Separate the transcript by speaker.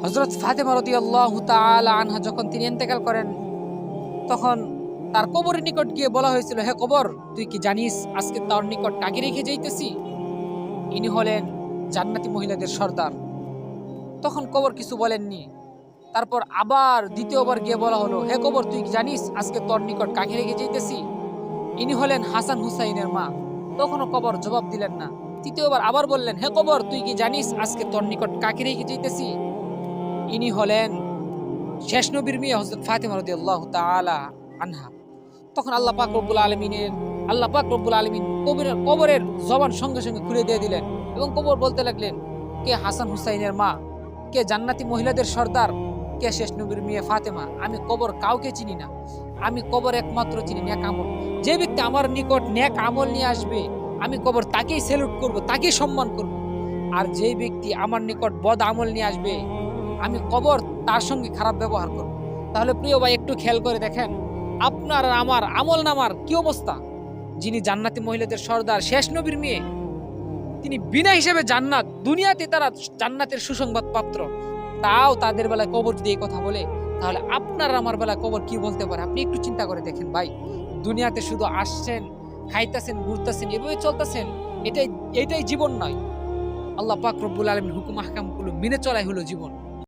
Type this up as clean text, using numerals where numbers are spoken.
Speaker 1: হযরত ফাতেমা রাদিয়াল্লাহু তাআলা আনহা যখন তিনি ইন্তেকাল করেন, তখন তার কবরের নিকট গিয়ে বলা হয়েছিল, হে কবর, তুই কি জানিস আজকে তার নিকট কাকে রেখে যাইতেছি? ইনি হলেন জান্নাতি মহিলাদের সর্দার। তখন কবর কিছু বলেননি। তারপর আবার দ্বিতীয়বার গিয়ে বলা হলো, হে কবর, তুই কি জানিস আজকে তোর নিকট কাকে রেখে যাইতেছি? ইনি হলেন হাসান হুসাইনের মা। তখনও কবর জবাব দিলেন না। তৃতীয়বার আবার বললেন, হে কবর, তুই কি জানিস আজকে তোর নিকট কাকে রেখে যাইতেছি? ইনি হলেন শেষ নবীর মেয়ে হযরত ফাতেমা রাদিয়াল্লাহু তাআলা আনহা। তখন আল্লাহ পাক রব্বুল আলামিন কবরের জবান সঙ্গে সঙ্গে খুলে দিয়ে দিলেন এবং কবর বলতে লাগলেন, কে হাসান হুসাইনের মা, কে জান্নাতি মহিলাদের সর্দার, কে শেষ নবীর মেয়ে ফাতেমা। আমি কবর কাউকে চিনি না, আমি কবর একমাত্র চিনি নেক আমল। যে ব্যক্তি আমার নিকট নেক আমল নিয়ে আসবে, আমি কবর তাকেই স্যালুট করব, তাকেই সম্মান করব। আর যে ব্যক্তি আমার নিকট বদ আমল নিয়ে আসবে, আমি কবর তার সঙ্গে খারাপ ব্যবহার করব। তাহলে প্রিয় ভাই, একটু খেয়াল করে দেখেন আপনার আর আমার আমল নামার কি অবস্থা। যিনি জান্নাতি মহিলাদের সর্দার, শেষ নবীর মেয়ে, তিনি বিনা হিসেবে জান্নাত, দুনিয়াতে তারা জান্নাতের সুসংবাদ পাত্র, তাও তাদের বেলায় কবর যদি এই কথা বলে, তাহলে আপনার আমার বেলায় কবর কি বলতে পারে? আপনি একটু চিন্তা করে দেখেন ভাই। দুনিয়াতে শুধু আসছেন, খাইতেছেন, ঘুরতেছেন, এভাবে চলতেছেন, এটাই এটাই জীবন নয়। আল্লাহ পাক রব্বুল আলামিন হুকুম আহকামগুলো মেনে চলাই হলো জীবন।